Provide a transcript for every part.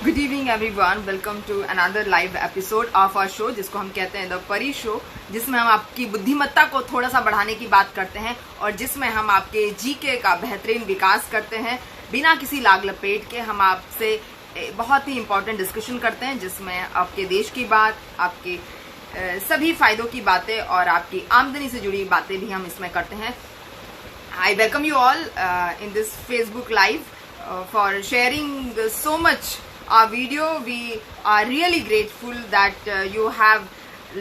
Good evening everyone, welcome to another live episode of our show जिसको हम कहते हैं द परी शो, जिसमें हम आपकी बुद्धिमत्ता को थोड़ा सा बढ़ाने की बात करते हैं और जिसमें हम आपके जीके का बेहतरीन विकास करते हैं बिना किसी लाग लपेट के। हम आपसे बहुत ही इंपॉर्टेंट डिस्कशन करते हैं जिसमें आपके देश की बात, आपके सभी फायदों की बातें और आपकी आमदनी से जुड़ी बातें भी हम इसमें करते हैं। I welcome you all in this Facebook live for sharing so much our video. We are really grateful that you have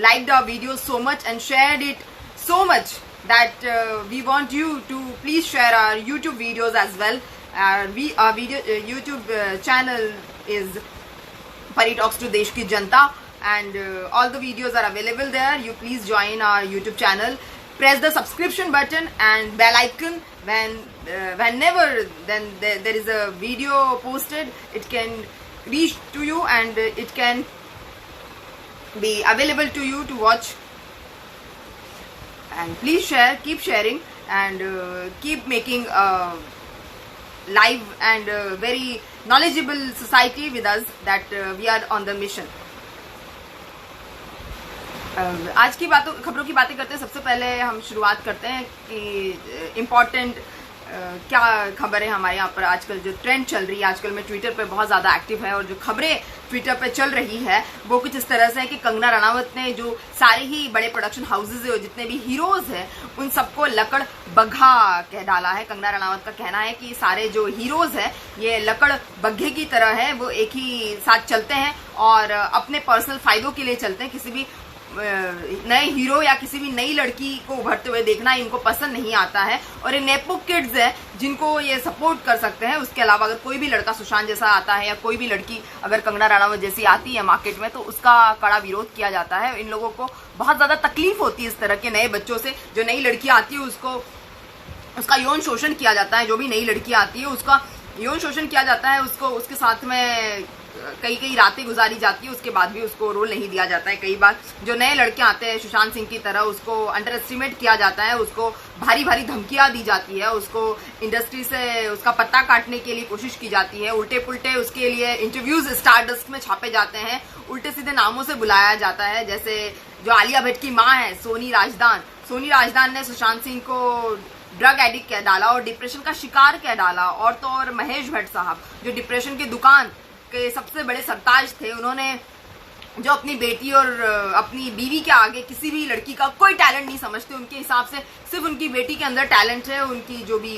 liked our video so much and shared it so much that we want you to please share our YouTube videos as well. Our video YouTube channel is Pari Talks to Desh Ki Janta, and all the videos are available there. You please join our YouTube channel. Press the subscription button and bell icon. Whenever there is a video posted, it can reach to you and it can be available to you to watch. And please share, keep sharing, and keep making a live and very knowledgeable society with us, that we are on the mission. आज की खबरों की बातें करते हैं। सबसे पहले हम शुरुआत करते हैं कि इम्पोर्टेंट क्या खबरें हमारे यहाँ पर आजकल जो ट्रेंड चल रही है। आजकल मैं ट्विटर पे बहुत ज़्यादा एक्टिव है और जो खबरें ट्विटर पे चल रही है वो कुछ इस तरह से है कि कंगना रनावत ने जो सारे ही बड़े प्रोडक्शन हाउसेज है, जितने भी हीरोज हैं, उन सबको लकड़ बग्घा कह डाला है। कंगना रनावत का कहना है कि सारे जो हीरोज हैं ये लकड़ बग्घे की तरह है, वो एक ही साथ चलते हैं और अपने पर्सनल फायदों के लिए चलते हैं। किसी भी नए हीरो या किसी भी नई लड़की को उभरते हुए देखना इनको पसंद नहीं आता है और ये नेपो किड्स है जिनको ये सपोर्ट कर सकते हैं। उसके अलावा अगर कोई भी लड़का सुशांत जैसा आता है या कोई भी लड़की अगर कंगना रनावत जैसी आती है मार्केट में तो उसका कड़ा विरोध किया जाता है। इन लोगों को बहुत ज्यादा तकलीफ होती है इस तरह के नए बच्चों से। जो नई लड़की आती है उसका यौन शोषण किया जाता है। जो भी नई लड़की आती है उसका यौन शोषण किया जाता है। उसके साथ में कई रातें गुजारी जाती है, उसके बाद भी उसको रोल नहीं दिया जाता है। कई बार जो नए लड़के आते हैं सुशांत सिंह की तरह उसको अंडर एस्टिमेट किया जाता है, उसको भारी भारी धमकियां दी जाती है, उसको इंडस्ट्री से उसका पत्ता काटने के लिए कोशिश की जाती है। उल्टे पुल्टे उसके लिए इंटरव्यूज स्टारडस्ट में छापे जाते हैं, उल्टे सीधे नामों से बुलाया जाता है। जैसे जो आलिया भट्ट की माँ है सोनी राजदान ने सुशांत सिंह को ड्रग एडिक्ट कह डाला और डिप्रेशन का शिकार कह डाला। और तो और महेश भट्ट साहब जो डिप्रेशन की दुकान के सबसे बड़े सरताज थे, उन्होंने जो अपनी बेटी और अपनी बीवी के आगे किसी भी लड़की का कोई टैलेंट नहीं समझते। उनके हिसाब से सिर्फ उनकी बेटी के अंदर टैलेंट है। उनकी जो भी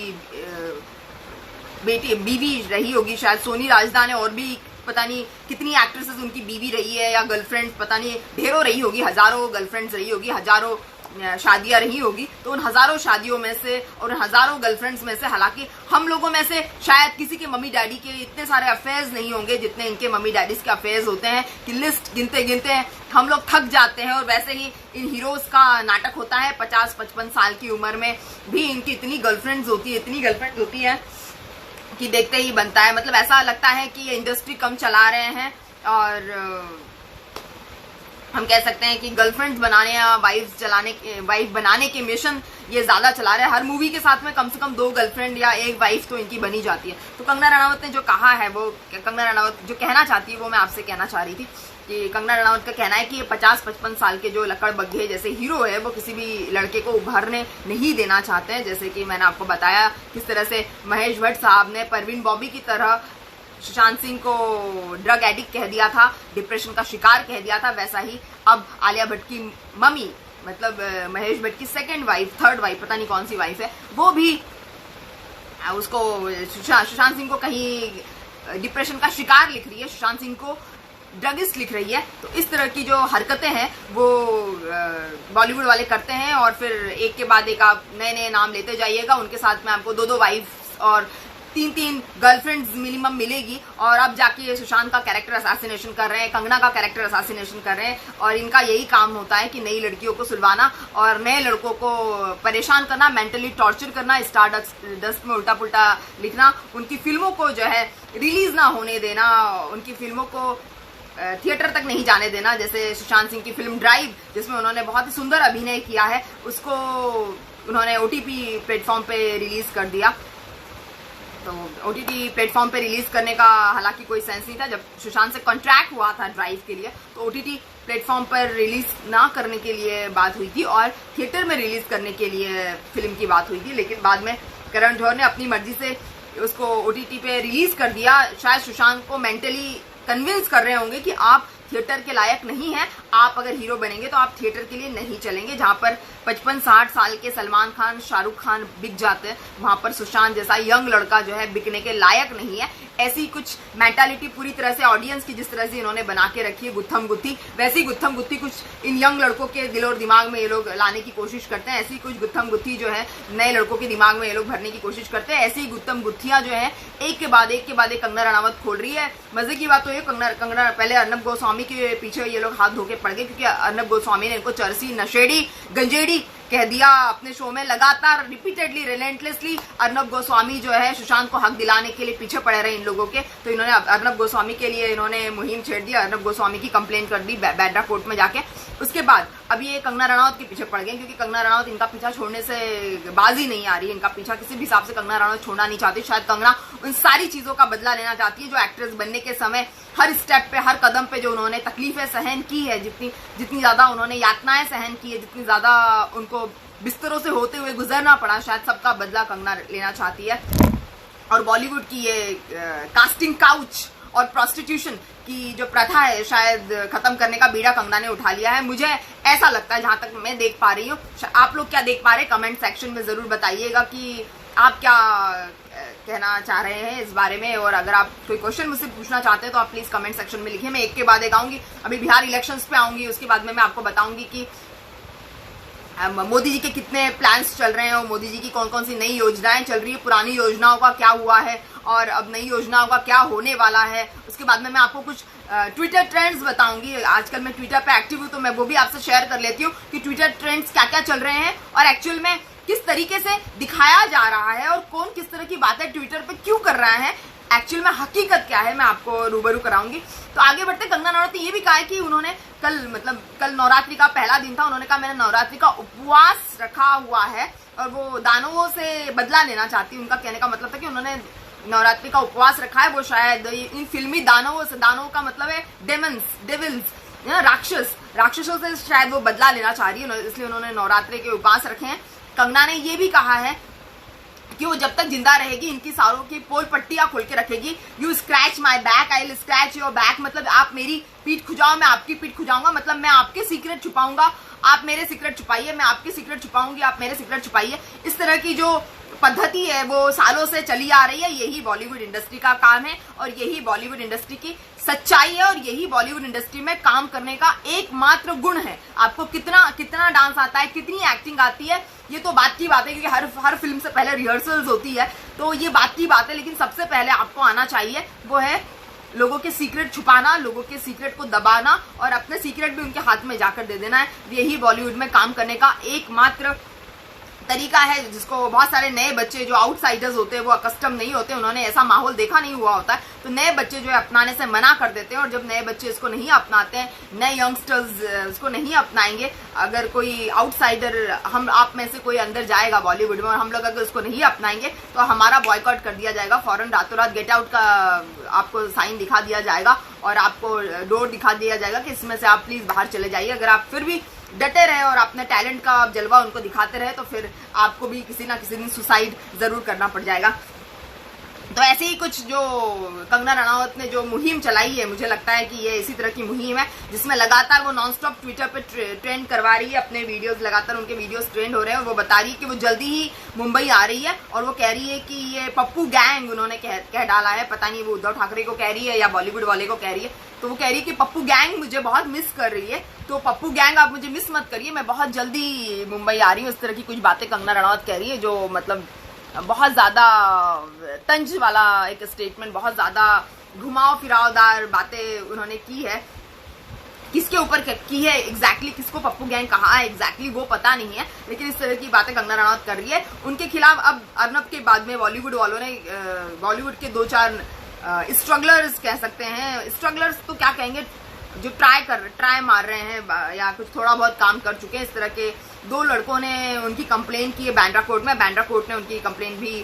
बीवी रही होगी शायद सोनी राजदान है, और भी पता नहीं कितनी एक्ट्रेसेस उनकी बीवी रही है या गर्लफ्रेंड, पता नहीं ढेरों रही होगी, हजारों गर्लफ्रेंड्स रही होगी, हजारों शादियां रही होगी। तो उन हजारों शादियों में से और उन हजारों गर्लफ्रेंड्स में से हालांकि हम लोगों में से शायद किसी के मम्मी डैडी के इतने सारे अफेयर्स नहीं होंगे जितने इनके मम्मी डैडीज के अफेयर्स होते हैं कि लिस्ट गिनते हम लोग थक जाते हैं। और वैसे ही इन हीरोज का नाटक होता है। 50-55 साल की उम्र में भी इनकी इतनी गर्लफ्रेंड्स होती है कि देखते ही बनता है। मतलब ऐसा लगता है कि ये इंडस्ट्री कम चला रहे हैं और हम कह सकते हैं कि गर्लफ्रेंड्स बनाने या वाइफ बनाने के मिशन ये ज्यादा चला रहे हैं। हर मूवी के साथ में कम से कम 2 गर्लफ्रेंड या 1 वाइफ तो इनकी बनी जाती है। तो कंगना रनावत ने जो कहा है, वो कंगना रनावत जो कहना चाहती है वो मैं आपसे कहना चाह रही थी कि कंगना रनावत का कहना है कि ये 50-55 साल के जो लकड़ बग्घे जैसे हीरो है वो किसी भी लड़के को उभरने नहीं देना चाहते हैं। जैसे कि मैंने आपको बताया किस तरह से महेश भट्ट साहब ने परवीन बॉबी की तरह सुशांत सिंह को ड्रग एडिक्ट कह दिया था, डिप्रेशन का शिकार कह दिया था, वैसा ही अब आलिया भट्ट की मम्मी मतलब महेश भट्ट की थर्ड वाइफ पता नहीं कौन सी वाइफ है, वो भी उसको सुशांत सिंह को कहीं डिप्रेशन का शिकार लिख रही है, सुशांत सिंह को ड्रगिस्ट लिख रही है। तो इस तरह की जो हरकतें हैं वो बॉलीवुड वाले करते हैं और फिर एक के बाद एक आप नए नाम लेते जाइएगा। उनके साथ में आपको 2 वाइफ और 3 गर्लफ्रेंड्स मिनिमम मिलेगी और अब जाके ये सुशांत का कैरेक्टर असैसिनेशन कर रहे हैं, कंगना का कैरेक्टर असैसिनेशन कर रहे हैं। और इनका यही काम होता है कि नई लड़कियों को सुलवाना और नए लड़कों को परेशान करना, मेंटली टॉर्चर करना, स्टारडस्ट में उल्टा पुल्टा लिखना, उनकी फिल्मों को जो है रिलीज ना होने देना, उनकी फिल्मों को थिएटर तक नहीं जाने देना। जैसे सुशांत सिंह की फिल्म ड्राइव जिसमें उन्होंने बहुत ही सुंदर अभिनय किया है, उसको उन्होंने OTP प्लेटफॉर्म पे रिलीज कर दिया। तो OTT प्लेटफॉर्म पे रिलीज करने का हालांकि कोई सेंस नहीं था। जब सुशांत से कॉन्ट्रैक्ट हुआ था ड्राइव के लिए तो OTT प्लेटफॉर्म पर रिलीज ना करने के लिए बात हुई थी और थिएटर में रिलीज करने के लिए फिल्म की बात हुई थी, लेकिन बाद में करण जौहर ने अपनी मर्जी से उसको OTT पे रिलीज कर दिया। शायद सुशांत को मेंटली कन्विंस कर रहे होंगे कि आप थिएटर के लायक नहीं हैं, आप अगर हीरो बनेंगे तो आप थिएटर के लिए नहीं चलेंगे। जहां पर 55-60 साल के सलमान खान, शाहरुख खान बिक जाते हैं, वहां पर सुशांत जैसा यंग लड़का जो है बिकने के लायक नहीं है। ऐसी कुछ मेंटालिटी पूरी तरह से ऑडियंस की जिस तरह से इन्होंने बना के रखी है गुत्थम गुत्थी, वैसी गुत्थम गुत्थी कुछ इन यंग लड़कों के दिल और दिमाग में ये लोग लाने की कोशिश करते हैं। ऐसी कुछ गुत्थम गुत्थी जो है नए लड़कों के दिमाग में ये लोग भरने की कोशिश करते हैं। ऐसी गुत्थम गुत्थियां जो है एक के बाद एक कंगना रनावत खोल रही है। मजे की बात तो ये कंगना पहले अर्नब गोस्वामी के पीछे ये लोग हाथ धोके पड़ गए, क्योंकि अर्नब गोस्वामी ने इनको चरसी, नशेड़ी, गंजेड़ी कह दिया अपने शो में। लगातार रिपीटेडली, रिलेंटलेसली अर्नब गोस्वामी जो है सुशांत को हक दिलाने के लिए पीछे पड़े रहे इन लोगों के। तो इन्होंने अर्नब गोस्वामी के लिए इन्होंने मुहिम छेड़ दी, अर्नब गोस्वामी की कंप्लेंट कर दी बांद्रा कोर्ट में जाके। उसके बाद अब ये कंगना रनावत के पीछे पड़ गए, क्योंकि कंगना रनावत इनका पीछा छोड़ने से बाजी नहीं आ रही। इनका पीछा किसी भी हिसाब से कंगना रनावत छोड़ना नहीं चाहती। शायद कंगना उन सारी चीजों का बदला लेना चाहती है जो एक्ट्रेस बनने के समय हर स्टेप पे, हर कदम पे जो उन्होंने तकलीफें सहन की है, जितनी ज्यादा उन्होंने यातनाएं सहन की है, जितनी ज्यादा उनको बिस्तरों से होते हुए गुजरना पड़ा, शायद सबका बदला कंगना लेना चाहती है। और बॉलीवुड की ये कास्टिंग काउच और प्रोस्टिट्यूशन की जो प्रथा है शायद खत्म करने का बीड़ा कंगना ने उठा लिया है, मुझे ऐसा लगता है, जहां तक मैं देख पा रही हूँ। आप लोग क्या देख पा रहे हैं कमेंट सेक्शन में जरूर बताइएगा कि आप क्या कहना चाह रहे हैं इस बारे में। और अगर आप कोई क्वेश्चन मुझसे पूछना चाहते हैं तो आप प्लीज कमेंट सेक्शन में लिखिए। मैं एक के बाद एक आऊंगी। अभी बिहार इलेक्शंस पे आऊंगी, उसके बाद में मैं आपको बताऊंगी कि मोदी जी के कितने प्लान्स चल रहे हैं और मोदी जी की कौन कौन सी नई योजनाएं चल रही है, पुरानी योजनाओं का क्या हुआ है और अब नई योजनाओं का क्या होने वाला है। उसके बाद में मैं आपको कुछ ट्विटर ट्रेंड्स बताऊंगी। आजकल मैं ट्विटर पे एक्टिव हूँ तो मैं वो भी आपसे शेयर कर लेती हूँ कि ट्विटर ट्रेंड्स क्या क्या चल रहे हैं और एक्चुअल में किस तरीके से दिखाया जा रहा है और कौन किस तरह की बातें ट्विटर पे क्यों कर रहा है, एक्चुअल में हकीकत क्या है, मैं आपको रूबरू कराऊंगी। तो आगे बढ़ते कंगना रनावत ने ये भी कहा है कि उन्होंने कल नवरात्रि का पहला दिन था, उन्होंने कहा मैंने नवरात्रि का उपवास रखा हुआ है और वो दानवों से बदला लेना चाहती। उनका कहने का मतलब था कि उन्होंने नवरात्रि का उपवास रखा है, वो शायद इन फिल्मी दानवों से, दानवों का मतलब है डेमन्स, डेविल्स, राक्षसों से शायद वो बदला लेना चाह रही है, इसलिए उन्होंने नवरात्रि के उपवास रखे हैं। कंगना ने ये भी कहा है कि वो जब तक जिंदा रहेगी इनकी सारों की पोल पट्टियां खोल के रखेगी। You scratch my back, I will scratch your back, मतलब आप मेरी पीठ खुजाओ मैं आपकी पीठ खुजाऊंगा, मतलब मैं आपके सीक्रेट छुपाऊंगा, आप मेरे सीक्रेट छुपाइए, मैं आपके सीक्रेट छुपाऊंगी, आप मेरे सीक्रेट छुपाइए। इस तरह की जो पद्धति है वो सालों से चली आ रही है। यही बॉलीवुड इंडस्ट्री का काम है और यही बॉलीवुड इंडस्ट्री की सच्चाई है और यही बॉलीवुड इंडस्ट्री में काम करने का एकमात्र गुण है। आपको कितना डांस आता है, कितनी एक्टिंग आती है, ये तो बात की बात है, क्योंकि हर फिल्म से पहले रिहर्सल्स होती है, तो ये बात की बात है। लेकिन सबसे पहले आपको आना चाहिए वो है लोगों के सीक्रेट छुपाना, लोगों के सीक्रेट को दबाना और अपने सीक्रेट भी उनके हाथ में जाकर दे देना है। यही बॉलीवुड में काम करने का एकमात्र तरीका है, जिसको बहुत सारे नए बच्चे जो आउटसाइडर्स होते हैं वो अकस्टम नहीं होते, उन्होंने ऐसा माहौल देखा नहीं हुआ होता है, तो नए बच्चे जो है अपनाने से मना कर देते हैं। और जब नए बच्चे इसको नहीं अपनाते हैं, नए यंगस्टर्स इसको नहीं अपनाएंगे, अगर कोई आउटसाइडर हम आप में से कोई अंदर जाएगा बॉलीवुड में और हम लोग अगर उसको नहीं अपनाएंगे तो हमारा बॉयकॉट कर दिया जाएगा, फौरन रातों रात गेट आउट का आपको साइन दिखा दिया जाएगा और आपको डोर दिखा दिया जाएगा कि इसमें से आप प्लीज बाहर चले जाइए। अगर आप फिर भी डटे रहे और अपने टैलेंट का जलवा उनको दिखाते रहे तो फिर आपको भी किसी ना किसी दिन सुसाइड जरूर करना पड़ जाएगा। तो ऐसे ही कुछ जो कंगना रनावत ने जो मुहिम चलाई है, मुझे लगता है कि ये इसी तरह की मुहिम है जिसमें लगातार वो नॉनस्टॉप ट्विटर पे ट्रेंड करवा रही है अपने वीडियोस, लगातार उनके वीडियोस ट्रेंड हो रहे हैं और वो बता रही है कि वो जल्दी ही मुंबई आ रही है और वो कह रही है कि ये पप्पू गैंग उन्होंने कह डाला है, पता नहीं वो उद्धव ठाकरे को कह रही है या बॉलीवुड वाले को कह रही है, तो वो कह रही है कि पप्पू गैंग मुझे बहुत मिस कर रही है, तो पप्पू गैंग आप मुझे मिस मत करिए, मैं बहुत जल्दी मुंबई आ रही हूँ। इस तरह की कुछ बातें कंगना रनावत कह रही है जो मतलब बहुत ज्यादा तंज वाला एक स्टेटमेंट, बहुत ज्यादा घुमाव फिरावदार बातें उन्होंने की है। किसके ऊपर की है एग्जैक्टली, किसको पप्पू गैंग कहा है एग्जैक्टली वो पता नहीं है, लेकिन इस तरह की बातें कंगना रनावत कर रही है। उनके खिलाफ अब अर्नब के बाद में बॉलीवुड वालों ने, बॉलीवुड के 2-4 स्ट्रगलर्स कह सकते हैं, स्ट्रगलर्स तो क्या कहेंगे, जो ट्राई मार रहे हैं या कुछ थोड़ा बहुत काम कर चुके हैं, इस तरह के 2 लड़कों ने उनकी कंप्लेन की है बांद्रा कोर्ट में। बांद्रा कोर्ट ने उनकी कंप्लेन भी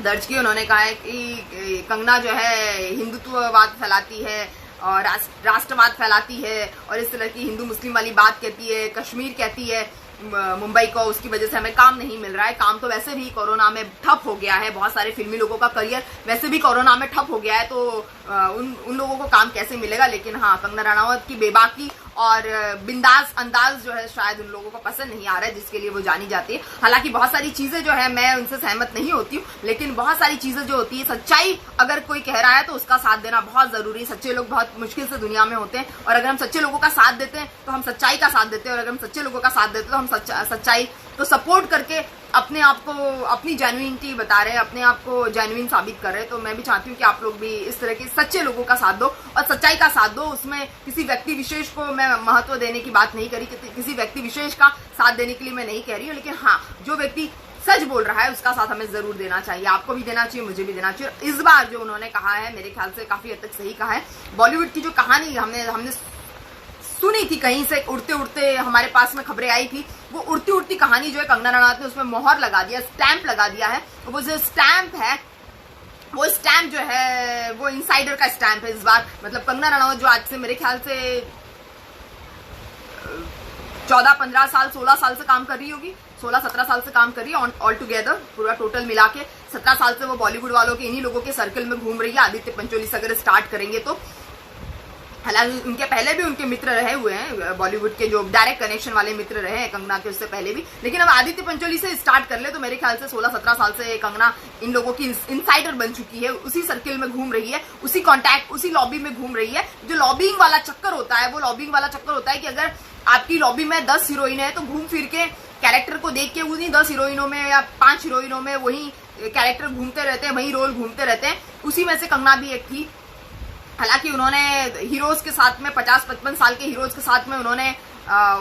दर्ज की। उन्होंने कहा है कि कंगना जो है हिंदुत्ववाद फैलाती है और राष्ट्रवाद फैलाती है और इस तरह की हिंदू मुस्लिम वाली बात कहती है, कश्मीर कहती है मुंबई को, उसकी वजह से हमें काम नहीं मिल रहा है। काम तो वैसे भी कोरोना में ठप हो गया है, बहुत सारे फिल्मी लोगों का करियर वैसे भी कोरोना में ठप हो गया है, तो उन लोगों को काम कैसे मिलेगा। लेकिन हाँ, कंगना रनावत की बेबाकी और बिंदास अंदाज जो है शायद उन लोगों को पसंद नहीं आ रहा है, जिसके लिए वो जानी जाती है। हालांकि बहुत सारी चीजें जो है मैं उनसे सहमत नहीं होती हूँ, लेकिन बहुत सारी चीजें जो होती है, सच्चाई अगर कोई कह रहा है तो उसका साथ देना बहुत जरूरी है। सच्चे लोग बहुत मुश्किल से दुनिया में होते हैं और अगर हम सच्चे लोगों का साथ देते हैं तो हम सच्चाई का साथ देते हैं, और अगर हम सच्चे लोगों का साथ देते हैं तो हम सच्चाई को सपोर्ट करके अपने आप को, अपनी जेन्युइनिटी बता रहे हैं, अपने आप को जेन्युइन साबित कर रहे हैं। तो मैं भी चाहती हूँ कि आप लोग भी इस तरह के सच्चे लोगों का साथ दो और सच्चाई का साथ दो। उसमें किसी व्यक्ति विशेष को मैं महत्व देने की बात नहीं करी, किसी व्यक्ति विशेष का साथ देने के लिए मैं नहीं कह रही हूँ, लेकिन हाँ, जो व्यक्ति सच बोल रहा है उसका साथ हमें जरूर देना चाहिए। आपको भी देना चाहिए, मुझे भी देना चाहिए। इस बार जो उन्होंने कहा है मेरे ख्याल से काफी हद तक सही कहा है। बॉलीवुड की जो कहानी हमने सुनी थी, कहीं से उड़ते उड़ते हमारे पास में खबरें आई थी, वो उड़ती उड़ती कहानी जो है कंगना रनावत ने उसमें मोहर लगा दिया, स्टैंप लगा दिया है। वो जो स्टैंप है, वो स्टैंप जो है वो इनसाइडर का स्टैंप है इस बार। मतलब कंगना रनावत जो आज से मेरे ख्याल से 14-15 साल 16 साल से काम कर रही होगी, 16-17 साल से काम कर रही है ऑल टुगेदर, पूरा टोटल मिला के 17 साल से वो बॉलीवुड वालों के इन्हीं लोगों के सर्कल में घूम रही है। आदित्य पंचोली से अगर स्टार्ट करेंगे तो, हालांकि उनके पहले भी उनके मित्र रहे हुए हैं बॉलीवुड के, जो डायरेक्ट कनेक्शन वाले मित्र रहे हैं कंगना के, उससे पहले भी। लेकिन अब आदित्य पंचोली से स्टार्ट कर ले तो मेरे ख्याल से 16-17 साल से कंगना इन लोगों की इनसाइडर बन चुकी है, उसी सर्किल में घूम रही है, उसी कॉन्टैक्ट, उसी लॉबी में घूम रही है। जो लॉबिंग वाला चक्कर होता है, वो लॉबिंग वाला चक्कर होता है कि अगर आपकी लॉबी में 10 हीरोइन है तो घूम फिर के कैरेक्टर को देख के उन्हीं 10 हीरोइनों में या 5 हीरोइनों में वही कैरेक्टर घूमते रहते हैं, वही रोल घूमते रहते हैं। उसी में से कंगना भी एक थी। हालांकि उन्होंने हीरोज के साथ में 50-55 साल के हीरोज के साथ में उन्होंने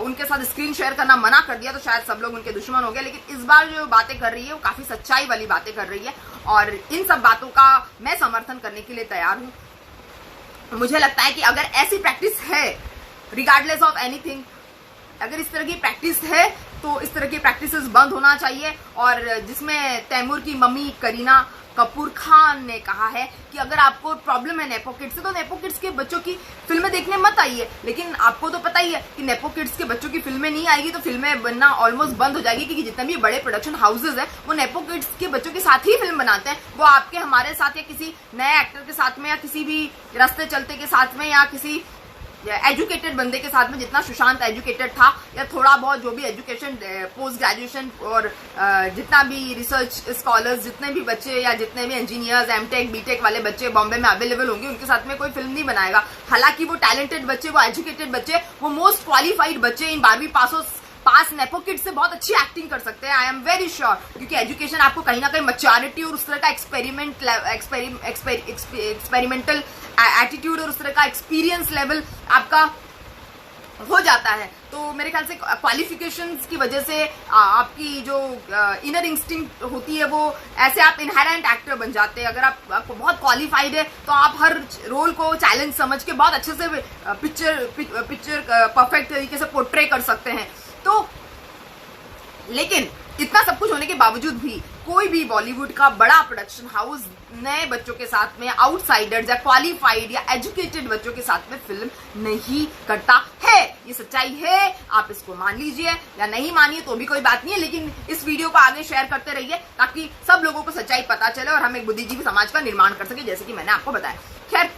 उनके साथ स्क्रीन शेयर करना मना कर दिया, तो शायद सब लोग उनके दुश्मन हो गए। लेकिन इस बार जो बातें कर रही है वो काफी सच्चाई वाली बातें कर रही है और इन सब बातों का मैं समर्थन करने के लिए तैयार हूं। मुझे लगता है कि अगर ऐसी प्रैक्टिस है, रिगार्डलेस ऑफ एनीथिंग, अगर इस तरह की प्रैक्टिस है तो इस तरह की प्रैक्टिसेस बंद होना चाहिए। और जिसमें तैमूर की मम्मी करीना कपूर खान ने कहा है कि अगर आपको प्रॉब्लम है नेपो किड्स से तो नेपो किड्स के बच्चों की फिल्में देखने मत आइए। लेकिन आपको तो पता ही है कि नेपो किड्स के बच्चों की फिल्में नहीं आएगी तो फिल्में बनना ऑलमोस्ट बंद हो जाएगी, क्योंकि जितने भी बड़े प्रोडक्शन हाउसेज हैं वो नेपो किड्स के बच्चों के साथ ही फिल्म बनाते हैं। वो आपके हमारे साथ या किसी नए एक्टर के साथ में या किसी भी रास्ते चलते के साथ में या किसी एजुकेटेड बंदे के साथ में, जितना सुशांत एजुकेटेड था या थोड़ा बहुत जो भी एजुकेशन पोस्ट ग्रेजुएशन और जितना भी रिसर्च स्कॉलर्स, जितने भी बच्चे या जितने भी इंजीनियर्स, एमटेक बीटेक वाले बच्चे बॉम्बे में अवेलेबल होंगे, उनके साथ में कोई फिल्म नहीं बनाएगा। हालांकि वो टैलेंटेड बच्चे, वो एजुकेटेड बच्चे, वो मोस्ट क्वालिफाइड बच्चे इन 12वीं पास नेपो किड से बहुत अच्छी एक्टिंग कर सकते हैं, आई एम वेरी श्योर। क्योंकि एजुकेशन आपको कहीं ना कहीं मैच्योरिटी और उस तरह का एक्सपेरिमेंटल एटीट्यूड और उस तरह का एक्सपीरियंस लेवल आपका हो जाता है। तो मेरे ख्याल से क्वालिफिकेशंस की वजह से आपकी जो इनर इंस्टिंक्ट होती है वो ऐसे आप इनहेरेंट एक्टर बन जाते हैं। अगर आपको बहुत क्वालिफाइड है तो आप हर रोल को चैलेंज समझ के बहुत अच्छे से पिक्चर परफेक्ट तरीके से पोर्ट्रे कर सकते हैं। तो लेकिन इतना सब कुछ होने के बावजूद भी कोई भी बॉलीवुड का बड़ा प्रोडक्शन हाउस नए बच्चों के साथ में, आउटसाइडर्स या क्वालिफाइड या एजुकेटेड बच्चों के साथ में फिल्म नहीं करता है। ये सच्चाई है, आप इसको मान लीजिए या नहीं मानिए तो भी कोई बात नहीं है, लेकिन इस वीडियो को आगे शेयर करते रहिए ताकि सब लोगों को सच्चाई पता चले और हम एक बुद्धिजीवी समाज का निर्माण कर सके, जैसे कि मैंने आपको बताया। खैर,